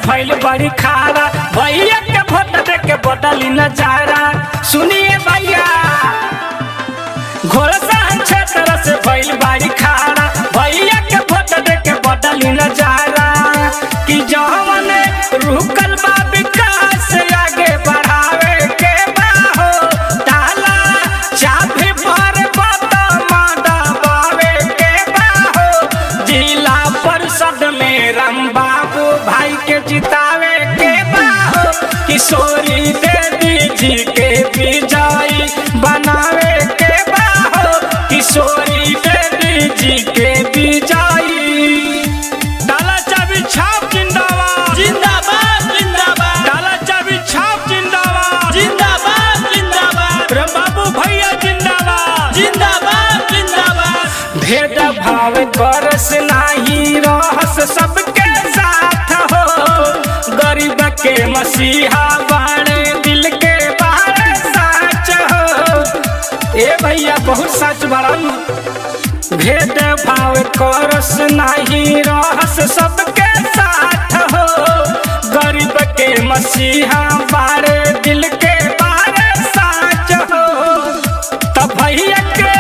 भइल बड़ी खारा, भैया के वोट दे के बदली नजारा। सुनिए भैया घोड़ासहन क्षेत्र से भइल बड़ी खारा, भैया के वोट दे के बदली नजारा। कि जवन रुकल बा विकास आगे बढ़ावे के बा हो, ताला चाबी पर दबावे के बा हो। जिला परिषद में राम बाबू भाई के जितावे के बा हो, किशोरी देवी जी के विजयी बनावे के बा हो, किशोरी देवी जी के विजयी। डाला चाबी छाप जिंदाबाद जिंदाबाद जिंदाबाद, डाला चाबी छाप जिंदाबाद जिंदाबाद जिंदाबाद, राम बाबू भैया जिंदाबाद जिंदाबाद जिंदाबाद। भेदभाव करस नाही रहस सबके साथ हो, गरीब के मसीहा बाणे दिल के बारे साच हो। ए भैया बहुत सच बड़न। भेदभाव करस नाही रहस सबके साथ हो, गरीब के मसीहा बारे दिल के बारे साच हो। तब भैया के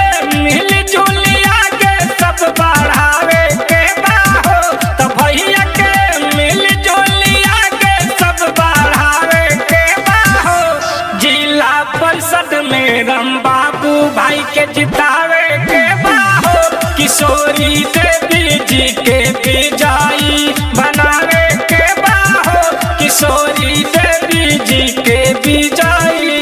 मिल जुली आगे सब बढ़ावे के बा हो, तब भैया के मिल जुली आगे सब बढ़ावे के बा हो। जिला परिषद में राम बाबू भाई के जितावे के बा हो, किशोरी देवी जी के विजयी बनावे के बा हो, किशोरी देवी जी के विजयी।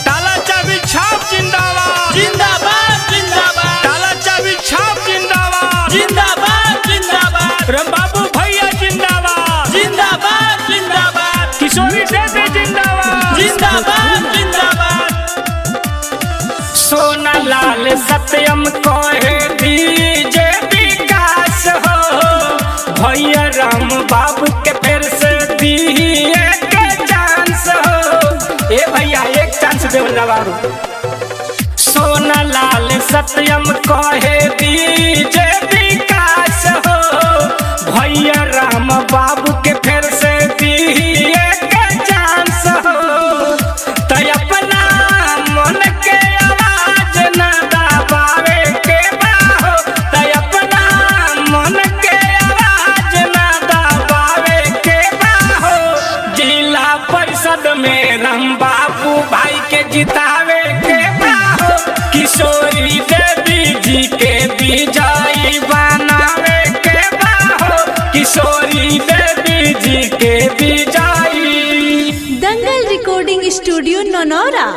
डाला चाबी छाप जिंदाबाद जिंदाबाद जिंदाबाद, डाला चाबी छाप जिंदाबाद जिंदाबाद जिंदाबाद, राम बाबू भैया जिंदाबाद जिंदाबाद जिंदाबाद, किशोरी देवी जिंदाबाद जिंदाबाद जिंदाबाद। सोना लाल सत्यम कहे दीजे विकास हो, भैया राम बाबू के फिर से दिए के चांस हो। ए भैया एक चांस दे बाबू। सोना लाल सत्यम कहे दीजे विकास हो, भैया राम बाबू के फिर से दिए के चांस हो। तो अपना मन के आवाज न दबावे के बा हो, तो अपना मन के आवाज न दबावे के बा हो। जिला परिषद में राम बाबू भाई के जितावे के बा हो, किशोरी देवी जी के विजयी बनावे के बा हो, किशोरी देवी जी के विजयी। दंगल रिकॉर्डिंग स्टूडियो नौनौरा।